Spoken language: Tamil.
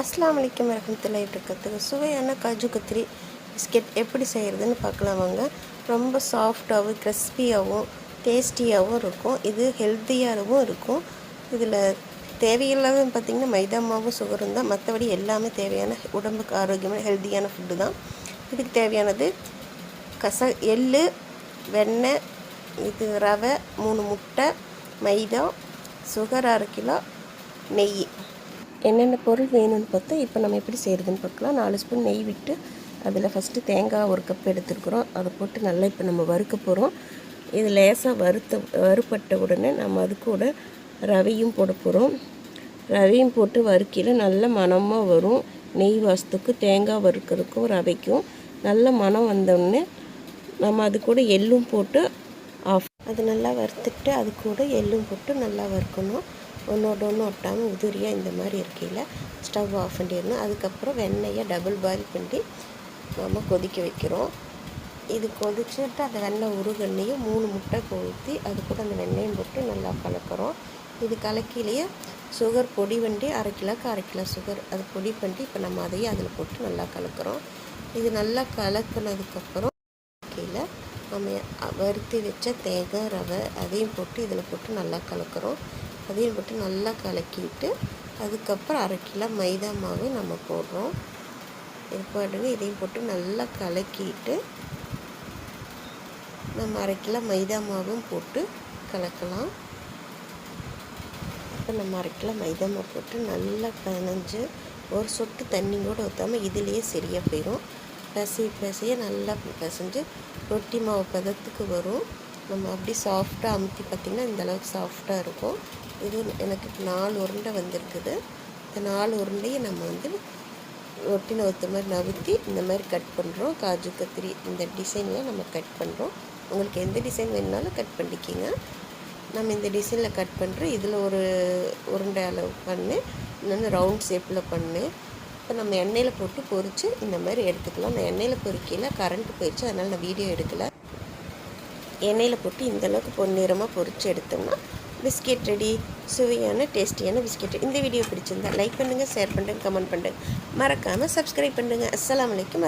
அஸ்ஸலாமு அலைக்கும் வரஹ்மத்துல்லாஹி வபரகாத்துஹு. சுவையான காஜு கத்திரி பிஸ்கெட் எப்படி செய்கிறதுன்னு பார்க்கலாம் வாங்க. ரொம்ப சாஃப்டாகவும் கிறிஸ்பியாகவும் டேஸ்டியாகவும் இருக்கும். இது ஹெல்த்தியாகவும் இருக்கும். இதில் தேவையில்லாத பார்த்திங்கன்னா மைதா மாவும் சுகரும் தான். மற்றபடி எல்லாமே தேவையான உடம்புக்கு ஆரோக்கியமான ஹெல்த்தியான ஃபுட்டு தான். இதுக்கு தேவையானது எள்ளு, வெண்ணெய், இது ரவை, 3 முட்டை, மைதா, சுகர் 1/2 கிலோ, நெய். என்னென்ன பொருள் வேணும்னு பார்த்தா இப்போ நம்ம எப்படி செய்கிறதுன்னு பார்க்கலாம். 4 ஸ்பூன் நெய் விட்டு அதில் ஃபஸ்ட்டு தேங்காய் 1 கப் எடுத்துருக்குறோம். அதை போட்டு நல்லா இப்போ நம்ம வறுக்க போகிறோம். இது லேசாக வறுப்பட்ட உடனே நம்ம அது கூட ரவையும் போட போகிறோம். ரவையும் போட்டு வறுக்கையில் நல்ல மணமாக வரும். நெய் வாசத்துக்கு தேங்காய் வறுக்கிறதுக்கும் ரவைக்கும் நல்ல மணம் வந்தோடனே நம்ம அது கூட எள்ளும் போட்டு அது நல்லா வறுத்துட்டு அது கூட எள்ளும் போட்டு நல்லா வறுக்கணும். ஒன்றோட ஒன்று ஒட்டாமல் உதிரியாக இந்த மாதிரி இருக்கையில் ஸ்டவ் ஆஃப் பண்ணிடணும். அதுக்கப்புறம் வெண்ணெயை டபுள் பாயில் பண்ணி நம்ம கொதிக்க வைக்கிறோம். இது கொதிச்சுட்டு அந்த வெண்ணெய் உருகண்ணையும் 3 முட்டை ஊற்றி அது கூட அந்த வெண்ணெயும் போட்டு நல்லா கலக்கிறோம். இது கலக்கிலேயே சுகர் பொடி வண்டி 1/2 கிலோக்கு 1/2 கிலோ சுகர் அது பொடி பண்ணி இப்போ நம்ம அதையும் அதில் போட்டு நல்லா கலக்கிறோம். இது நல்லா கலக்கினதுக்கப்புறம் கீழே நம்ம வறுத்து வச்ச தேங்காய் ரவை அதையும் போட்டு இதில் போட்டு நல்லா கலக்கிறோம். அதையும் போட்டு நல்லா கலக்கிட்டு அதுக்கப்புறம் 1/2 கிலோ மைதா மாவு நம்ம போடுறோம். இது போடுங்க. இதையும் போட்டு நல்லா கலக்கிட்டு நம்ம 1/2 கிலோ மைதா மாவும் போட்டு கலக்கலாம். இப்போ நம்ம 1/2 கிலோ மைதா மாவு போட்டு நல்லா பிணைஞ்சு ஒரு சொட்டு தண்ணி கூட ஊற்றாமல் இதுலேயே சரியாக போயிடும். பிசைய நல்லா பிசைஞ்சு ரொட்டி மாவு பதத்துக்கு வரும். நம்ம அப்படி சாஃப்டாக அமுத்தி பார்த்திங்கன்னா இந்தளவுக்கு சாஃப்டாக இருக்கும். இது எனக்கு 4 உருண்டை வந்திருக்குது. இந்த 4 உருண்டையும் நம்ம ரொட்டினை ஒத்த மாதிரி நவுத்தி இந்த மாதிரி கட் பண்ணுறோம். காஜு கத்திரி இந்த டிசைனில் நம்ம கட் பண்ணுறோம். உங்களுக்கு எந்த டிசைன் வேணுனாலும் கட் பண்ணிக்கிங்க. நம்ம இந்த டிசைனில் கட் பண்ணுறோம். இதில் ஒரு உருண்டை அளவு பண்ணு, இன்னொன்று ரவுண்ட் ஷேப்பில் பண்ணு. இப்போ நம்ம எண்ணெயில் போட்டு பொரித்து இந்த மாதிரி எடுத்துக்கலாம். நான் எண்ணெயில் பொரிக்கையில் கரண்ட்டு போயிடுச்சு, அதனால் நான் வீடியோ எடுக்கலை. எண்ணெயில் போட்டு இந்தளவுக்கு பொன்னிறமாக பொரித்து எடுத்தோம்னா பிஸ்கெட் ரெடி. சுவையான டேஸ்டியான பிஸ்கெட். இந்த வீடியோ பிடிச்சிருந்தா லைக் பண்ணுங்கள், ஷேர் பண்ணுங்கள், கமெண்ட் பண்ணுங்கள். மறக்காமல் சப்ஸ்கிரைப் பண்ணுங்கள். அஸ்ஸலாமு அலைக்கும்.